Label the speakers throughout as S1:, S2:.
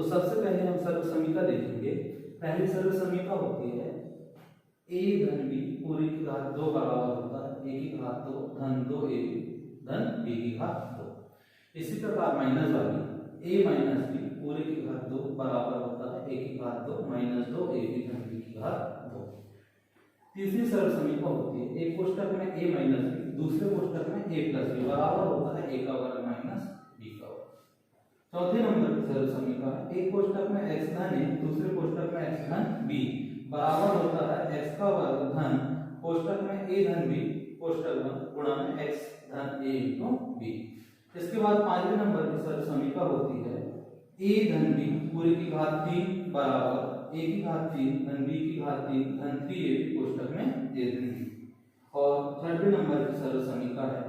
S1: तो सबसे पहले हम सर्व समीका देखेंगे। पहली सर्व समीका होती है a धन b पूरी की घात 2 बराबर होता है a की घात 2 धन 2ab धन b की घात 2। इसी प्रकार माइनस वाली a माइनस b पूरी की घात 2 बराबर होता है a की घात 2 माइनस 2ab धन b की घात 2। तीसरी सर्व समीका होती है एक कोष्ठक में a माइनस b दूसरे कोष्ठक में a प्लस b बराबर होता है a का वर्ग माइनस b का वर्ग। चौथे नंबर की सर्व समीका है एक कोष्ठक में x धन a दूसरे कोष्ठक में x धन b बराबर होता है x का वर्ग धन कोष्ठक में a धन b कोष्ठक में गुणा में x धन a into b। इसके बाद पांचवें नंबर की सर्व समीका होती है a धन b पूरी की घात 3 बराबर a की घात 3 धन b की घात 3 धन 3ab कोष्ठक में a धन b। और छठवें नंबर की सर्व समीका है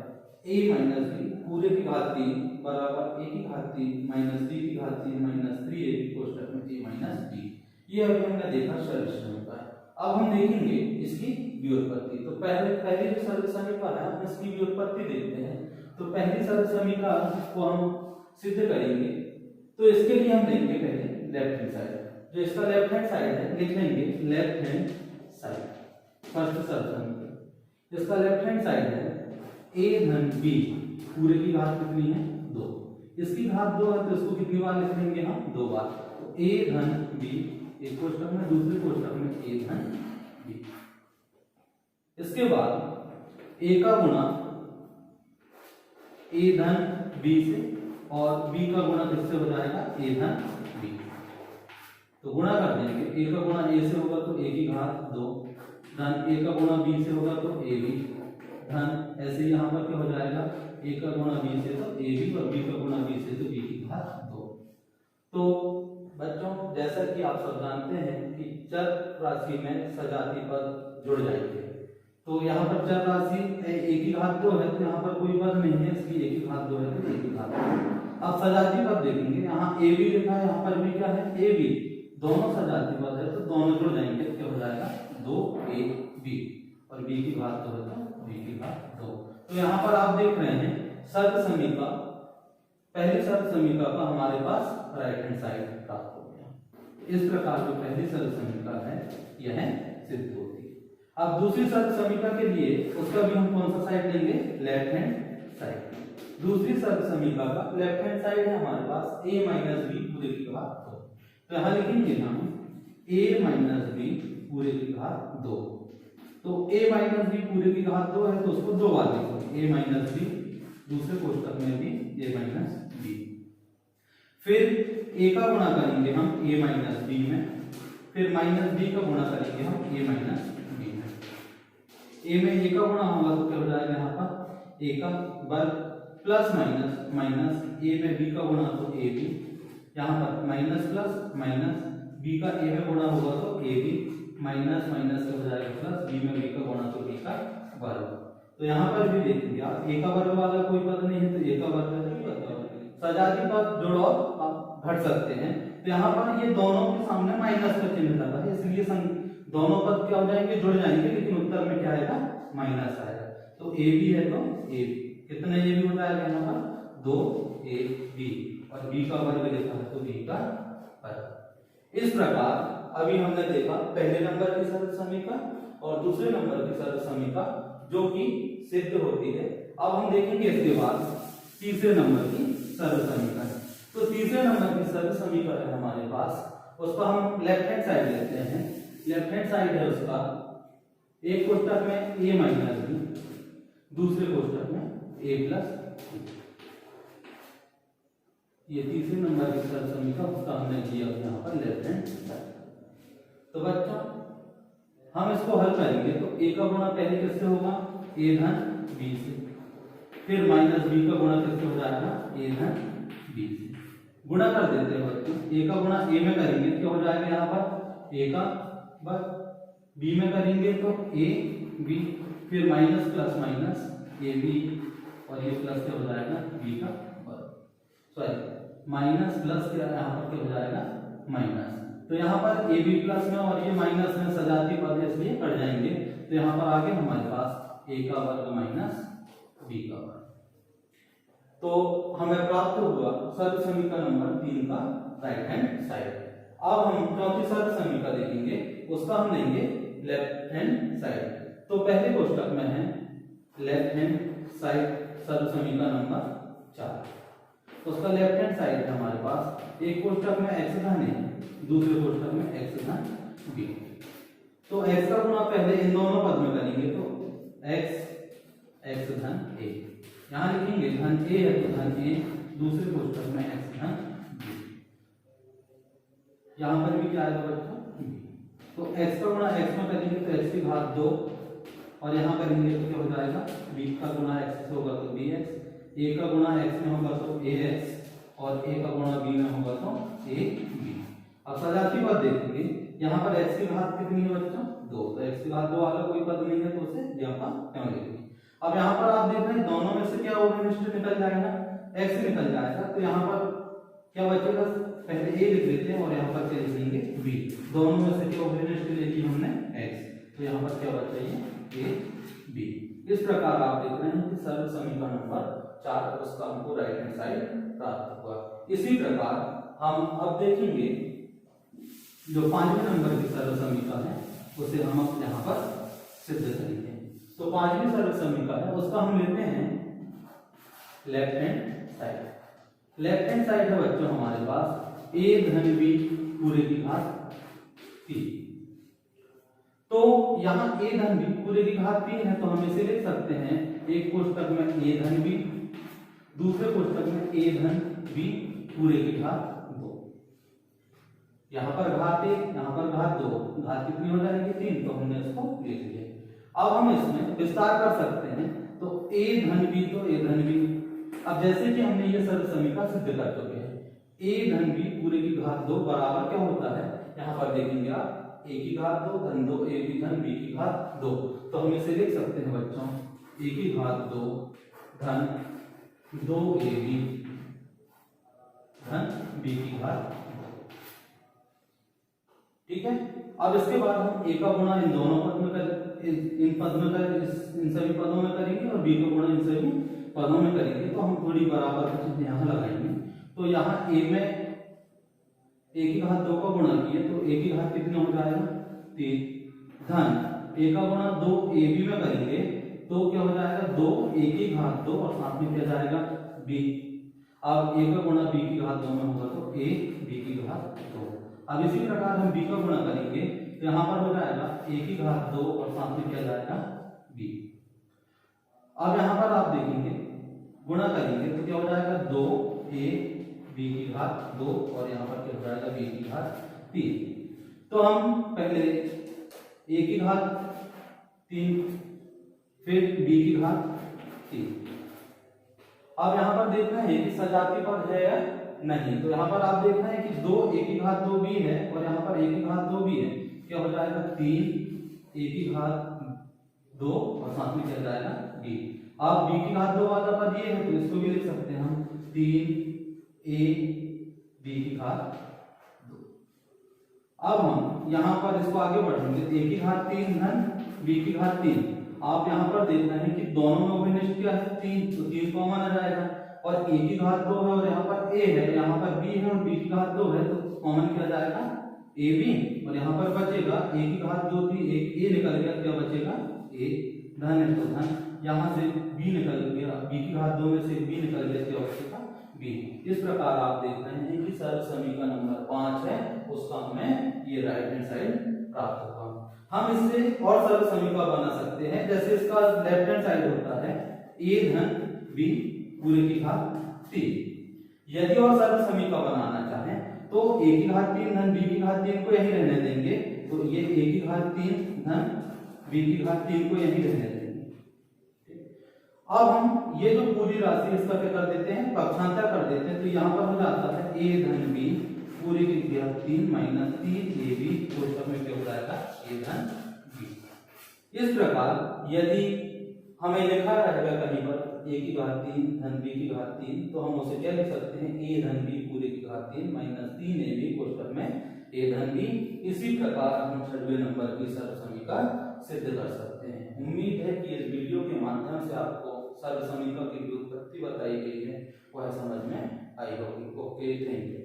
S1: a माइनस b पूरे की घात 3 बराबर a की घात 3 माइनस b की घात 3 माइनस 3ab कोष्ठक में a माइनस b। ये अभी हमने देखा सर्व समीका है। अब हम देखेंगे इसकी व्युत्पत्ति। तो पहले जो सर्व समीका है हम इसकी व्युत्पत्ति देखते हैं। तो पहली सर्व समीका को हम सिद्ध करेंगे तो इसके लिए हम लेंगे पहले लेफ्ट हैंड साइड। जो इसका लेफ्ट हैंड साइड है लिख लेंगे लेफ्ट हैंड साइड। फर्स्ट सर्व समीका इसका लेफ्ट हैंड साइड है a धन b पूरे की घात कितनी है 2। इसकी घात 2 है तो इसको कितनी बार लिख लेंगे हम 2 बार। तो a धन b एक कोष्ठक में दूसरे कोष्ठक में a धन b। इसके बाद a का गुणा a धन b से और b का गुणा किससे हो जाएगा a धन b। तो गुणा कर देंगे a का गुणा a से होगा तो a की घात 2 धन a का गुणा b से होगा तो ab धन ऐसे यहाँ पर क्या हो जाएगा a का गुणा b से तो ab और b का गुणा b से तो b की घात 2। तो बच्चों जैसा कि आप सब जानते हैं कि चर राशि में सजाती पद जुड़ जाएंगे। तो यहाँ पर चर राशि a की घात 2 है तो यहाँ पर कोई पद नहीं है इसलिए a की घात 2 है तो a की घात 2। अब सजाती पद देखेंगे यहाँ a b लिखा है यहाँ पर भी क्या है a b दोनों सजाती पद है तो दोनों जुड़ जाएंगे क्या हो जाएगा 2ab और b की घात 2 है तो b की घात 2। तो यहाँ पर आप देख रहे हैं सर्व समीका पहली सर्व समीका का हमारे पास राइट हैंड साइड प्राप्त हो गया। इस प्रकार जो पहली सर्व समीका है यह सिद्ध होती है। अब दूसरी सर्व समीका के लिए उसका भी हम कौन सा साइड लेंगे लेफ्ट हैंड साइड। दूसरी सर्व समीका का लेफ्ट हैंड साइड है हमारे पास a माइनस b पूरे की घात 2। तो यहाँ लिखेंगे हम a माइनस b पूरे की घात 2। तो a माइनस b पूरे की घात 2 है तो उसको 2 बार लिखेंगे a माइनस b दूसरे कोष्ठक में भी a माइनस b। फिर a का गुणा करेंगे हम a माइनस b में फिर माइनस b का गुणा करेंगे हम a माइनस b में। a में a का गुणा होगा तो क्या हो जाएगा यहाँ पर a का वर्ग प्लस माइनस माइनस a में b का गुणा तो ab यहाँ पर माइनस प्लस माइनस b का a में गुणा होगा तो ab माइनस माइनस हो जाएगा प्लस b में b का गुणा तो b का वर्ग। तो यहाँ पर भी देखेंगे आप a का वर्ग वाला कोई पद नहीं है तो a का वर्ग है सजाती पद जोड़ आप घट सकते हैं। तो यहाँ पर ये दोनों के सामने माइनस का चिन्ह लगा है इसलिए दोनों पद क्या हो जाएंगे जुड़ जाएंगे लेकिन उत्तर में क्या आएगा माइनस आएगा। तो a b है तो a कितने a b हो जाएगा यहाँ पर 2ab और b का वर्ग लिखा है तो b का वर्ग। इस प्रकार अभी हमने देखा पहले नंबर की सर्व समीका और दूसरे नंबर की सर्व समीका जो कि सिद्ध होती है। अब हम देखेंगे इसके बाद तीसरे नंबर की सर्व समीका है। तो तीसरे नंबर की सर्व समीका है हमारे पास उसका हम लेफ्ट हैंड साइड लेते हैं। लेफ्ट हैंड साइड है उसका एक कोष्ठक में a माइनस b दूसरे कोष्ठक में a प्लस b। ये तीसरे नंबर की सर्व समीका उसका हमने किया यहाँ पर लेफ्ट हैंड साइड। तो बच्चों हम इसको हल करेंगे तो a का गुणा पहले किससे होगा a धन b से फिर माइनस b का गुणा किससे हो जाएगा a धन b से। गुणा कर देते हैं बच्चों a का गुणा a में करेंगे क्या हो जाएगा यहाँ पर a का वर्ग b में करेंगे तो a b फिर minus plus minus a b और ये प्लस क्या हो जाएगा b का वर्ग सॉरी माइनस प्लस क्या यहाँ पर क्या हो जाएगा माइनस। तो यहाँ पर ए बी प्लस में और ये माइनस में सजाती पद है इसलिए कट जाएंगे। तो यहाँ पर आगे हमारे पास a का वर्ग माइनस b का वर्ग। तो हमें प्राप्त हुआ सर्व समीकरण नंबर 3 का राइट हैंड साइड। अब हम चौथी सर्व समीकरण देखेंगे, उसका हम लेंगे लेफ्ट हैंड साइड। तो पहले कोष्टक में है लेफ्ट हैंड साइड सर्व समीकरण नंबर 4। उसका लेफ्ट हैंड साइड है हमारे पास, एक कोष्टक में x धन a, दूसरे कोष्टक में x धन b। तो x का गुणा पहले इन दोनों पद में करेंगे, तो x धन a, यहाँ लिखेंगे धन a है तो धन a, दूसरे कोष्टक में x धन b। यहाँ पर भी क्या आएगा बच्चों b। तो x का गुणा x में करेंगे तो x की घात 2, और यहाँ करेंगे तो क्या हो जाएगा b का गुणा x से होगा तो bx, a का गुणा x में होगा तो ax, और a का गुणा b में होगा तो ab। अब सजाती पद देखेंगे, यहाँ पर x की घात कितनी है बच्चों 2, तो x की घात 2 वाला कोई पद नहीं है तो उसे यहाँ क्यों लिखेंगे। अब यहाँ पर आप देख रहे हैं दोनों में से क्या ओवरनिष्ठ निकल जाएगा, x निकल जाएगा, तो यहाँ पर क्या बचेगा, पहले a लिख लेते हैं और यहाँ पर क्या लिखेंगे b। दोनों में से क्या ओवरनिष्ठ लिखी हमने x, तो यहाँ पर क्या बच रही है a b। इस प्रकार आप देख रहे हैं कि सर्व समीकरण नंबर 4 उसका हमको राइट हैंड साइड प्राप्त हुआ। इसी प्रकार हम अब देखेंगे जो 5वें नंबर की सर्व समीकरण है उसे हम अब यहाँ पर सिद्ध करेंगे। तो 5वीं सर्व समीकरण है उसका हम लेते हैं left hand side. Left hand side है बच्चों हमारे पास a धन b पूरे की घात 3। तो यहाँ a धन b पूरे की घात 3 है, तो हम इसे लिख सकते हैं एक कोष्टक में a धन b, दूसरे कोष्टक में a धन b पूरे की घात 2। यहाँ पर घात 1, यहाँ पर घात 2, घात कितनी हो जाएगी 3, तो हमने इसको लिख लिया। अब हम इसमें विस्तार कर सकते हैं, तो a धन b तो a धन b। अब जैसे कि हमने ये सर्व समीकरण सिद्ध कर चुके हैं, a धन b पूरे की घात 2 बराबर क्या होता है, यहाँ पर देखेंगे आप a की घात 2 धन 2 a b धन b की घात 2। तो हम इसे लिख सकते हैं बच्चों a की घात 2 धन 2ab धन b की घात 2। ठीक है। अब इसके बाद हम a का गुणा इन दोनों पद में इन पद में इन सभी पदों में करेंगे और b का गुणा इन सभी पदों में करेंगे। तो हम थोड़ी बराबर की चीज यहाँ लगाएंगे, तो यहाँ a में a की घात 2 का गुणा किए तो a की घात कितनी हो जाएगा 3 धन a का गुणा 2 ab में करेंगे तो क्या हो जाएगा 2 a की घात 2 और साथ में क्या जाएगा b। अब a का गुणा b की घात 2 में होगा तो a b की घात 2। अब इसी प्रकार हम b का गुणा करेंगे तो यहाँ पर हो जाएगा a की घात 2 और साथ में क्या जाएगा b। अब यहाँ पर आप देखेंगे गुणा करेंगे तो क्या हो जाएगा 2a b की घात 2 और यहाँ पर क्या हो जाएगा b की घात 3। तो हम पहले a की घात 3 फिर b की घात 3। अब यहाँ पर देखना है कि सजाती पद है या नहीं, तो यहाँ पर आप देखना है कि 2 a की घात 2 b है और यहाँ पर a की घात 2 b है, क्या हो जाएगा 3 a की घात 2 और साथ में क्या जाएगा b। अब b की घात 2 वाला पद ये है तो इसको भी लिख सकते हैं हम 3a b की घात 2। अब हम यहाँ पर इसको आगे बढ़ेंगे, a की घात 3 धन b की घात 3। आप यहाँ पर देखना है कि दोनों में ओवरनिष्ठ क्या है 3, तो 3 कॉमन आ जाएगा, और a की घात 2 है और यहाँ पर a है, यहाँ पर b है और b की घात 2 है, तो कॉमन क्या जाएगा ab। और यहाँ पर बचेगा a की घात 2 थी, एक a निकल गया, क्या बचेगा a धन है तो धन, यहाँ से b निकल गया, b की घात 2 में से b निकल गया, क्या बचेगा b। इस प्रकार आप देख रहे हैं कि सर्व समीकरण नंबर 5 है उसका हमें ये राइट हैंड साइड प्राप्त होगा। हम इससे और सर्व समीकरण बना सकते हैं, जैसे इसका लेफ्ट हैंड साइड होता है a धन b पूरे की घात 3। यदि और सर्व समीकरण बनाना चाहें तो a की घात 3 धन b की घात 3 को यही रहने देंगे, तो ये a की घात 3 धन b की घात 3 को यही रहने देंगे। अब हम ये जो पूरी राशि इसका क्या कर देते हैं पक्षांतर कर देते हैं, तो यहाँ पर हो जाता है a धन b पूरे की घात 3 माइनस 3ab कोष्टक में क्या हो जाएगा a धन b। इस प्रकार यदि हमें लिखा रहेगा कहीं पर a की घात 3 धन b की घात 3, तो हम उसे क्या लिख सकते हैं a धन b पूरे की घात 3 माइनस 3ab कोष्टक में a धन b। इसी प्रकार हम 6वें नंबर की सर्व समीकरण सिद्ध कर सकते हैं। उम्मीद है कि इस वीडियो के माध्यम से आपको सर्व समीकरण की व्युत्पत्ति बताई गई है वह समझ में आई होगी। Okay, thank you.